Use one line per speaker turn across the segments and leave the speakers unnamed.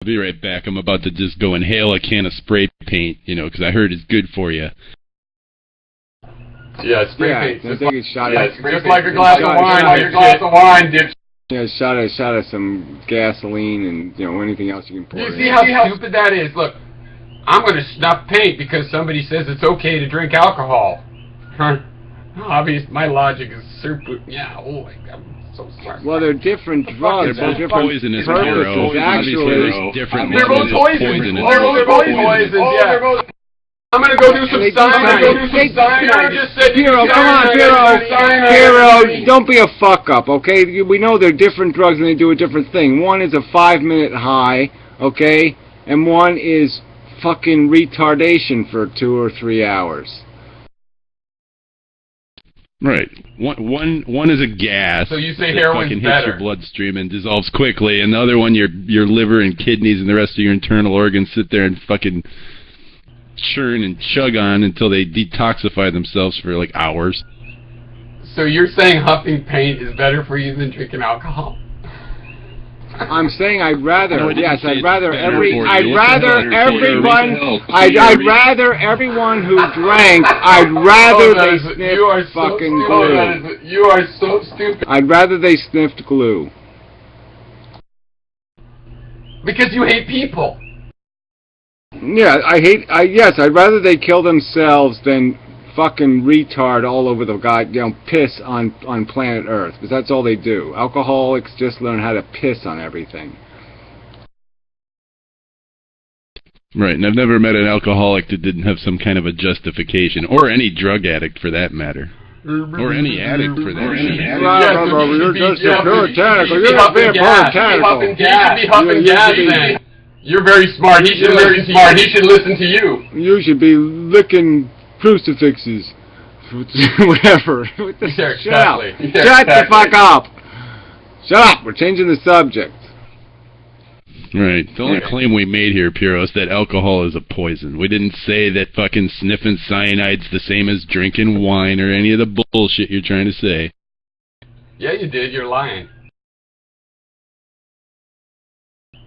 be right back. I'm about to just go inhale a can of spray paint, you know, because I heard it's good for you.
Yeah, spray paint.
I think it's shot
yeah,
at,
just like a glass of wine. Like a glass of wine, dip.
Yeah, shot at some gasoline and, you know, anything else you can pour.
You see how stupid that is? Look, I'm going to snuff paint because somebody says it's okay to drink alcohol. Obviously, my logic is super. Yeah, oh my God. So smart.
Well, they're different drugs.
They're both poisonous,
purposes. Actually,
there's different
they're both poisonous.
They're
both poisonous. Yeah. I'm gonna go do some cyanide.
Piero, come on, Piero, don't be a fuck up, okay? We know they're different drugs and they do a different thing. One is a 5-minute high, okay, and one is fucking retardation for 2 or 3 hours.
Right. One is a gas.
So you say heroin's
fucking
better.
hits your bloodstream and dissolves quickly, and the other one, your liver and kidneys and the rest of your internal organs sit there and fucking churn and chug on until they detoxify themselves for like hours.
So you're saying huffing paint is better for you than drinking alcohol?
I'm saying I'd rather everyone who drank, I'd rather they sniffed fucking glue.
You are so stupid.
I'd rather they sniffed glue.
Because you hate people.
Yeah, I'd rather they kill themselves than fucking retard all over the goddamn piss on planet Earth, because that's all they do. Alcoholics just learn how to piss on everything.
Right, and I've never met an alcoholic that didn't have some kind of a justification, or any drug addict for that matter. Or any addict for that matter.
You're just a puritanical. You're not being puritanical.
You should be huffing gas then. You're very smart. He should listen to you. He should listen to you.
You should be licking crucifixes. Whatever. Shut up. Shut the fuck up. Shut up. We're changing the subject.
Right. The only claim we made here, Piero, is that alcohol is a poison. We didn't say that fucking sniffing cyanide's the same as drinking wine or any of the bullshit you're trying to say.
Yeah, you did. You're lying.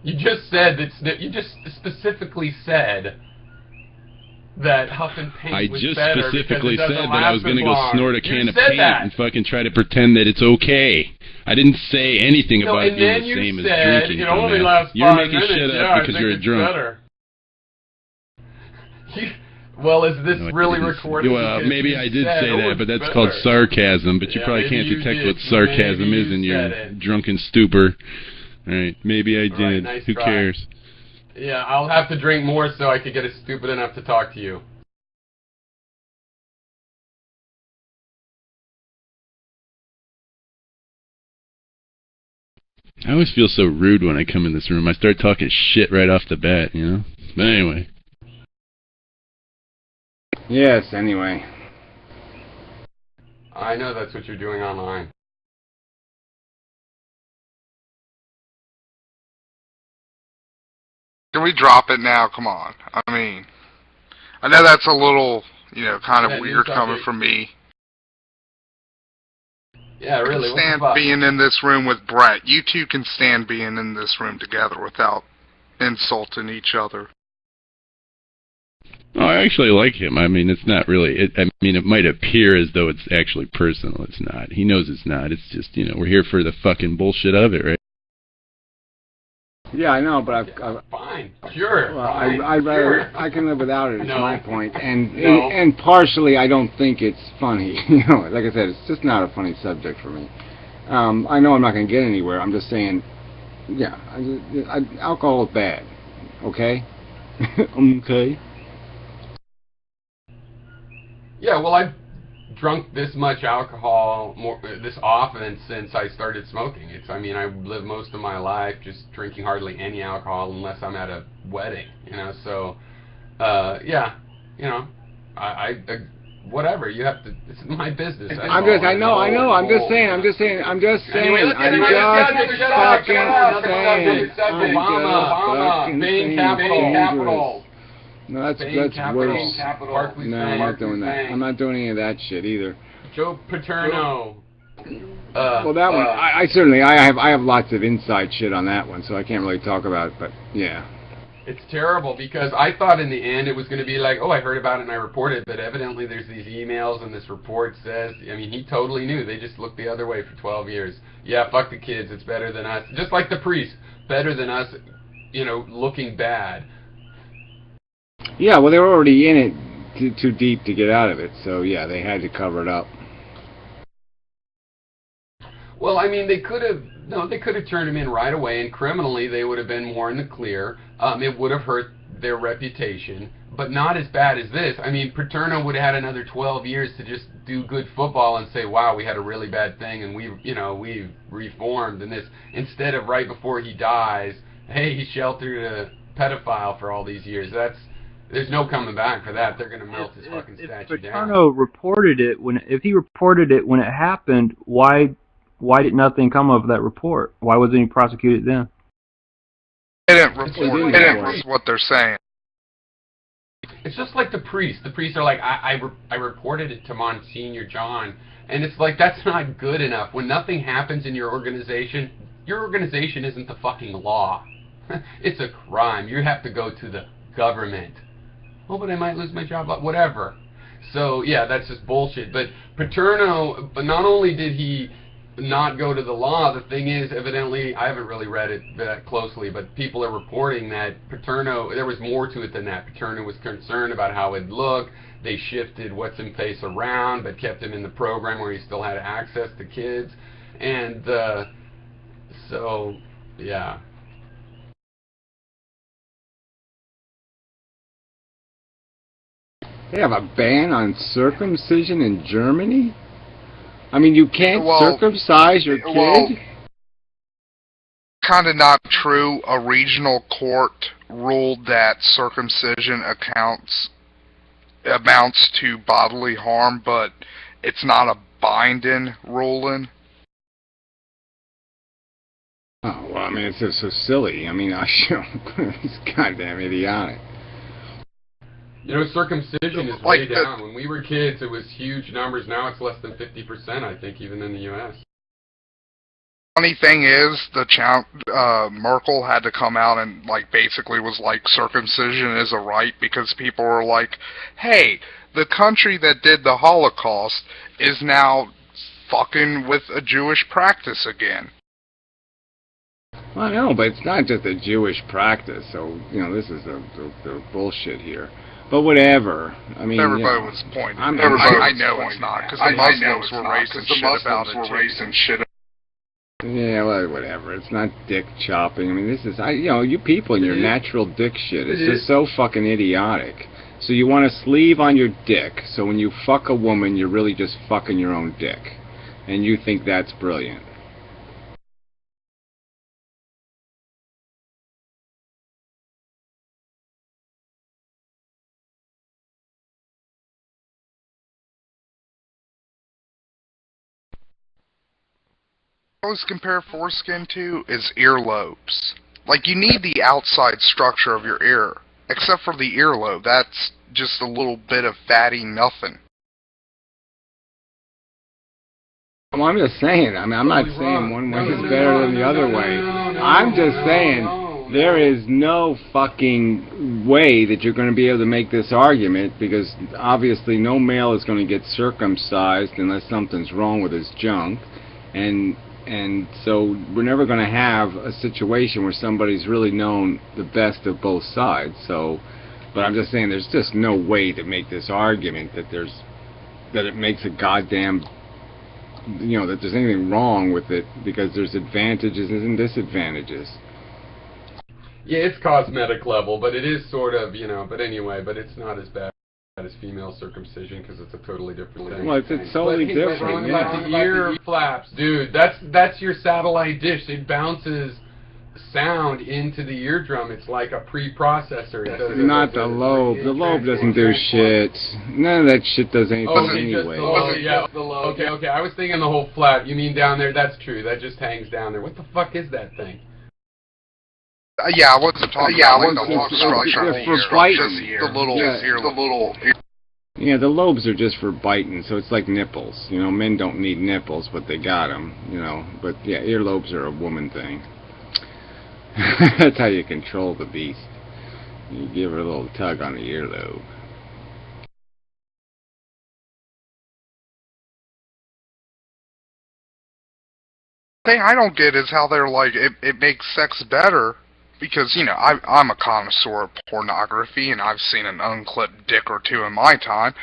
You just said that. You just specifically said that huffing paint was better.
I just specifically said that I was going to
go
snort a can of paint and fucking try to pretend that it's okay. I didn't say anything about it being the same as drinking.
It only lasts 5
You're making
minutes.
shit up because you're a drunk.
Well, is this really recorded?
Well, maybe I did say that, but that's called sarcasm. But you probably can't detect what sarcasm is in your drunken stupor. All right, maybe I did.
Right, nice
Who cares?
Yeah, I'll have to drink more so I could get stupid enough to talk to you.
I always feel so rude when I come in this room. I start talking shit right off the bat, you know? But anyway.
Yes, anyway.
I know that's what you're doing online.
Can we drop it now? Come on. I mean, I know that's a little, you know, kind of weird coming from me.
Yeah, really.
I can stand being in this room with Brett. You two can stand being in this room together without insulting each other.
Oh, I actually like him. I mean, it's not really... I mean, it might appear as though it's actually personal. It's not. He knows it's not. It's just, you know, we're here for the fucking bullshit of it, right?
Yeah, I know, but I've
fine, sure.
Well,
fine,
I'd rather
sure.
I can live without it. Is my point, and partially I don't think it's funny. You know, like I said, it's just not a funny subject for me. I know I'm not going to get anywhere. I'm just saying, yeah, alcohol is bad. Okay, okay.
Yeah, well, I've drunk this much alcohol this often since I started smoking. I mean, I live most of my life just drinking hardly any alcohol unless I'm at a wedding, you know. So, yeah, you know, I whatever. You have to. It's my business.
I'm just saying.
Obama, Bain Capital.
No, that's worse. No, I'm not doing that. I'm not doing any of that shit either.
Joe Paterno,
Well, that one, I certainly, I have lots of inside shit on that one, so I can't really talk about it, but yeah.
It's terrible because I thought in the end it was going to be like, oh, I heard about it and I reported, but evidently there's these emails and this report says, I mean, he totally knew. They just looked the other way for 12 years. Yeah, fuck the kids. It's better than us. Just like the priest. Better than us, you know, looking bad.
Yeah, well, they were already in it too deep to get out of it, so yeah, they had to cover it up.
Well, I mean, they could have turned him in right away, and criminally they would have been more in the clear. It would have hurt their reputation, but not as bad as this. I mean, Paterno would have had another 12 years to just do good football and say, wow, we had a really bad thing, and we've reformed, and this, instead of right before he dies, hey, he sheltered a pedophile for all these years. There's no coming back for that. They're going to melt his fucking statue down.
If Paterno reported it if he reported it when it happened, why did nothing come of that report? Why wasn't he prosecuted then?
They didn't report it. That's what they're saying.
It's just like the priests. The priests are like, I reported it to Monsignor John, and it's like, that's not good enough. When nothing happens in your organization isn't the fucking law. It's a crime. You have to go to the government. Oh, but I might lose my job. Whatever. So, yeah, that's just bullshit. But Paterno, not only did he not go to the law, the thing is, evidently, I haven't really read it that closely, but people are reporting that Paterno, there was more to it than that. Paterno was concerned about how it'd look. They shifted What's-in-Face around, but kept him in the program where he still had access to kids. And, so, yeah.
They have a ban on circumcision in Germany? I mean, you can't circumcise your kid?
Well, kind of not true. A regional court ruled that circumcision amounts to bodily harm, but it's not a binding ruling.
Oh, well, I mean, it's just so silly. I mean, it's goddamn idiotic.
You know, circumcision is way down. When we were kids, it was huge numbers. Now it's less than 50%, I think, even in the U.S.
Funny thing is, Merkel had to come out and, like, basically was like, circumcision is a right, because people were like, hey, the country that did the Holocaust is now fucking with a Jewish practice again.
Well, I know, but it's not just a Jewish practice, so, you know, this is the bullshit here. But whatever. I mean,
everybody was pointing. I know it's not, because the Muslims were raising shit about it.
Yeah, well, whatever. It's not dick chopping. I mean, this is, you people and your natural dick shit. It's just so fucking idiotic. So you want a sleeve on your dick, so when you fuck a woman, you're really just fucking your own dick. And you think that's brilliant.
I always compare foreskin to is earlobes. Like, you need the outside structure of your ear. Except for the earlobe, that's just a little bit of fatty nothing.
Well, I'm just saying, I mean, I'm not saying one way is better than the other way. I'm just saying there is no fucking way that you're going to be able to make this argument, because obviously no male is going to get circumcised unless something's wrong with his junk. And so we're never going to have a situation where somebody's really known the best of both sides. So, but I'm just saying there's just no way to make this argument that it makes a goddamn, that there's anything wrong with it, because there's advantages and disadvantages.
Yeah, it's cosmetic level, but it is sort of, but anyway, but it's not as bad as female circumcision, because it's a totally different thing.
Well, it's totally different.
Wrong about the ear flaps, dude. That's your satellite dish. It bounces sound into the eardrum. It's like a preprocessor.
Not the lobe. The lobe doesn't do shit. None of that shit does anything anyway.
The lobe. Okay. I was thinking the whole flap. You mean down there? That's true. That just hangs down there. What the fuck is that thing?
Yeah, I wasn't talking about the whole structure.
For biting.
The little ear.
Yeah, the lobes are just for biting, so it's like nipples. You know, men don't need nipples, but they got them, you know. But yeah, earlobes are a woman thing. That's how you control the beast. You give her a little tug on the earlobe.
The thing I don't get is how they're like, it makes sex better. Because, you know, I'm a connoisseur of pornography, and I've seen an unclipped dick or two in my time,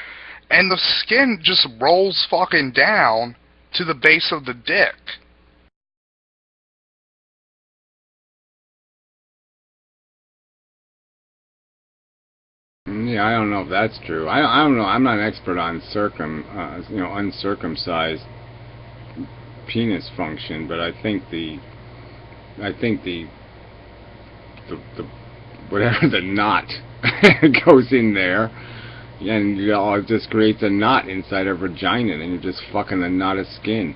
and the skin just rolls fucking down to the base of the dick.
Yeah, I don't know if that's true. I don't know. I'm not an expert on uncircumcised penis function, but I think the whatever the knot goes in there, and you know, it just creates a knot inside her vagina, and you're just fucking a knot of skin.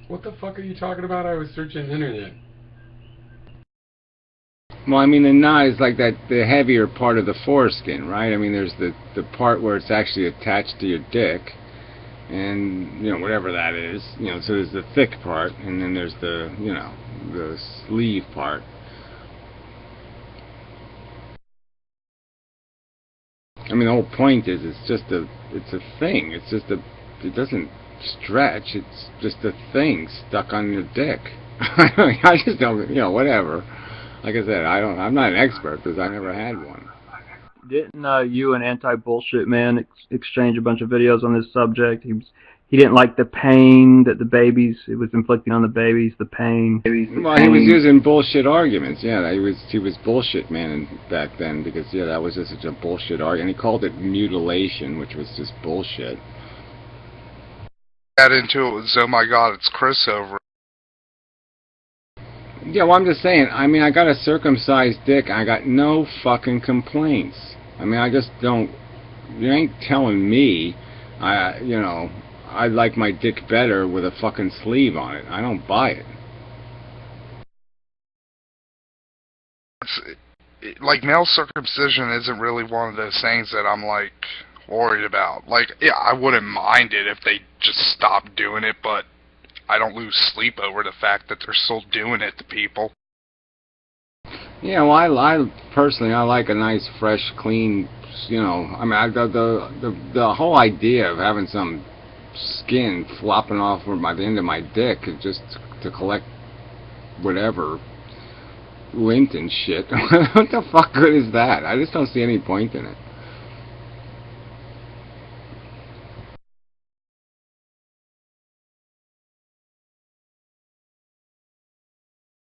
What the fuck are you talking about? I was searching the internet.
Well, I mean, the knot is like that, the heavier part of the foreskin, right? I mean, there's the part where it's actually attached to your dick, and, you know, whatever that is, you know, so there's the thick part, and then there's the, you know, the sleeve part. I mean, the whole point is it's a thing. It's just it doesn't stretch. It's just a thing stuck on your dick. I just don't, you know, whatever. Like I said, I'm not an expert because I never had one.
Didn't you and Anti-Bullshit Man exchange a bunch of videos on this subject? He didn't like the pain that it was inflicting on the babies, the pain.
Well, he was using bullshit arguments. Yeah, he was bullshit man back then because yeah, that was just such a bullshit argument. And he called it mutilation, which was just bullshit.
Got into it with, oh my god, it's Chris over.
Yeah, well, I'm just saying, I mean, I got a circumcised dick, I got no fucking complaints. I mean, I just don't, you ain't telling me, you know, I like my dick better with a fucking sleeve on it. I don't buy it.
Like, male circumcision isn't really one of those things that I'm, like, worried about. Like, yeah, I wouldn't mind it if they just stopped doing it, but I don't lose sleep over the fact that they're still doing it to people.
Yeah, well, I personally, I like a nice, fresh, clean, you know, I mean, the whole idea of having some skin flopping off by the end of my dick is just to collect whatever lint and shit. What the fuck good is that? I just don't see any point in it.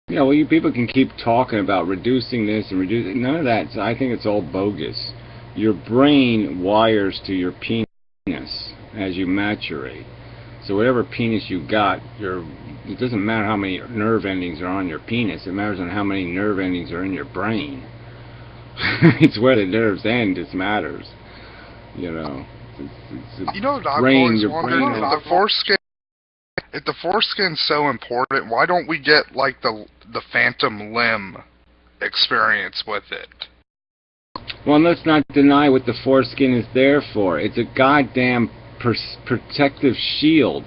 Yeah, well, you people can keep talking about reducing this and reducing... None of that. So I think it's all bogus. Your brain wires to your penis as you maturate. So whatever penis you got, it doesn't matter how many nerve endings are on your penis. It matters on how many nerve endings are in your brain. It's where the nerves end that matters. You know.
You know what I've always wondered? If the foreskin's so important, why don't we get, like, the phantom limb experience with it?
Well, let's not deny what the foreskin is there for. It's a goddamn protective shield.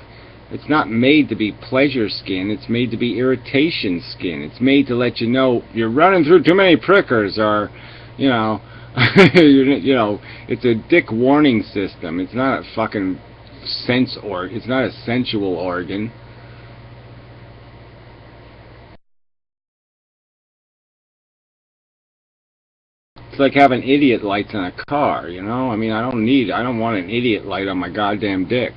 It's not made to be pleasure skin. It's made to be irritation skin. It's made to let you know you're running through too many prickers, or, you know, you know, it's a dick warning system. It's not a fucking it's not a sensual organ. It's like having idiot lights on a car, you know? I mean, I don't want an idiot light on my goddamn dick.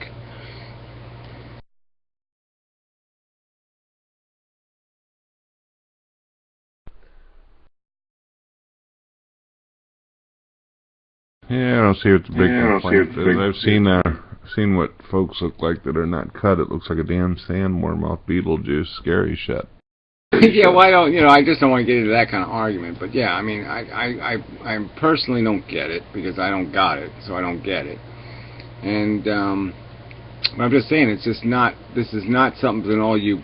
Yeah, I don't see what the big complaint is. I've seen what folks look like that are not cut. It looks like a damn sandworm off Beetlejuice. Scary shit.
Yeah, well, I just don't want to get into that kind of argument. But yeah, I mean, I personally don't get it because I don't got it, so I don't get it. And but I'm just saying, it's just not. This is not something all you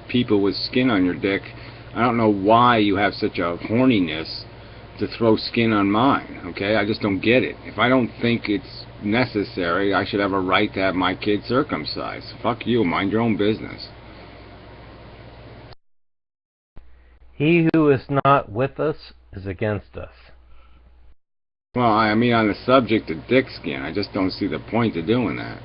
people with skin on your dick. I don't know why you have such a horniness to throw skin on mine, okay? I just don't get it. If I don't think it's necessary, I should have a right to have my kid circumcised. Fuck you, mind your own business.
He who is not with us is against us.
Well, I mean, on the subject of dick skin, I just don't see the point of doing that.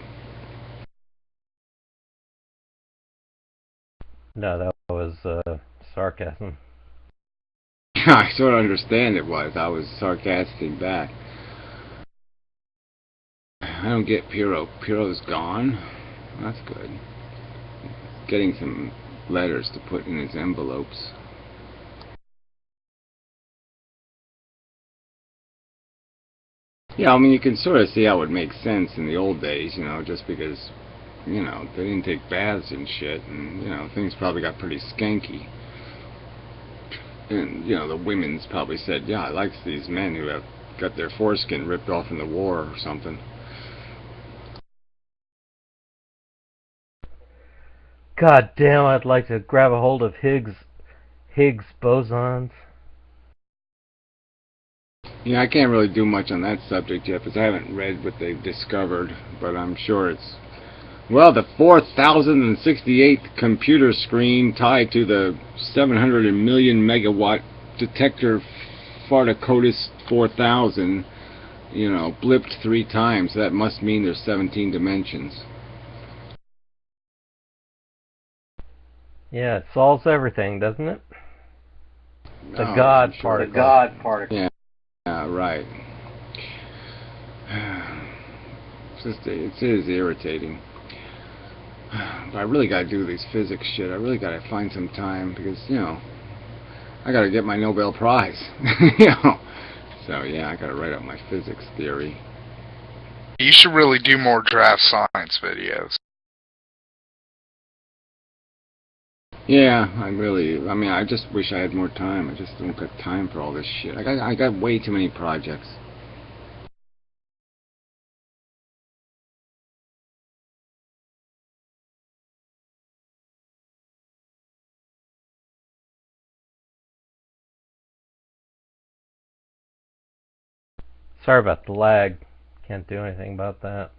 No, that was sarcasm.
I sort of understand it was. I was sarcastic back. I don't get Piro. Piro's gone. That's good. Getting some letters to put in his envelopes. Yeah, I mean, you can sort of see how it makes sense in the old days, you know, just because, you know, they didn't take baths and shit, and, you know, things probably got pretty skanky. And, you know, the women's probably said, yeah, I like these men who have got their foreskin ripped off in the war or something.
God damn, I'd like to grab a hold of Higgs bosons.
Yeah, I can't really do much on that subject yet, because I haven't read what they've discovered, but I'm sure it's... Well, the 4068th computer screen tied to the 700 million megawatt detector Fartacotus 4000, you know, blipped 3 times. That must mean there's 17 dimensions.
Yeah, it solves everything, doesn't it? The
Oh,
God
sure.
particle. The God particle.
Yeah, right. It is irritating. But I really got to do these physics shit. I really got to find some time because, you know, I got to get my Nobel Prize. You know. So, yeah, I got to write up my physics theory.
You should really do more draft science videos.
Yeah, I mean, I just wish I had more time. I just don't got time for all this shit. I got way too many projects.
Sorry about the lag. Can't do anything about that.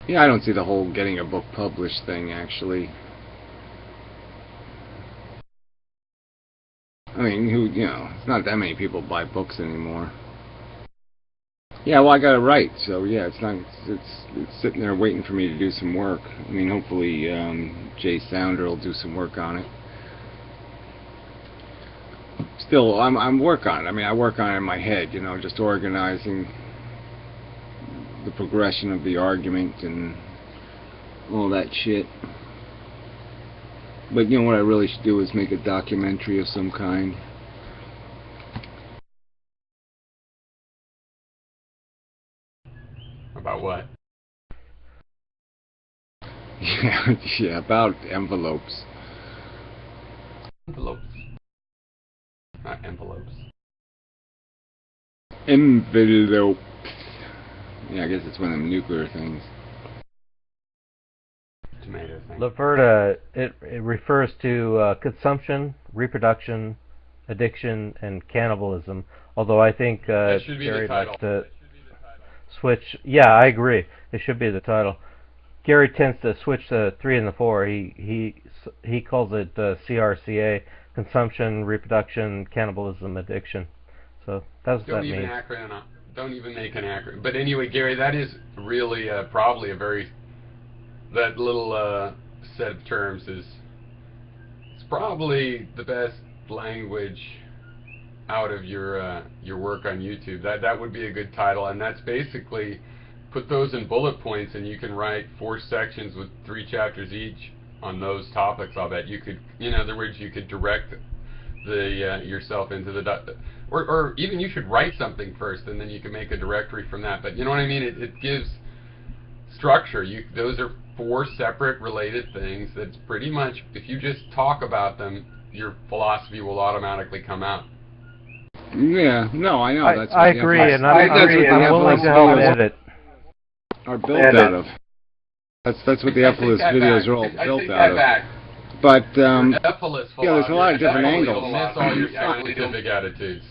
Yeah, I don't see the whole getting a book published thing, actually. I mean, you know, it's not that many people buy books anymore. Yeah, well, I got to write, so yeah, it's sitting there waiting for me to do some work. I mean, hopefully Jay Sounder will do some work on it. Still, I'm working on it. I mean, I work on it in my head, you know, just organizing the progression of the argument and all that shit. But you know what I really should do is make a documentary of some kind.
About what?
Yeah, about envelopes.
Envelopes. Not envelopes.
Envelopes. Yeah, I guess it's one of them nuclear things.
Tomato thing.
Laverta, it refers to consumption, reproduction, addiction, and cannibalism. Although I think Gary likes to switch. Yeah, I agree. It should be the title. Gary tends to switch the 3 and the 4. He calls it CRCA: consumption, reproduction, cannibalism, addiction. So that's what that means.
Don't even make an acronym. But anyway, Gary, that is really probably a very... That little set of terms it's probably the best language out of your work on YouTube. That would be a good title, and that's basically put those in bullet points, and you can write 4 sections with 3 chapters each on those topics. I'll bet you could, in other words, you could direct the yourself into the or even you should write something first, and then you can make a directory from that. But you know what I mean? It gives structure. Those are 4 separate related things that's pretty much, if you just talk about them, your philosophy will automatically come out.
Yeah, no, I know. That's
I agree, and I'm willing to help edit.
Are built out of. That's what the Epilus videos are all built out of. But there's a lot of different angles.
You'll miss all your scientific attitudes.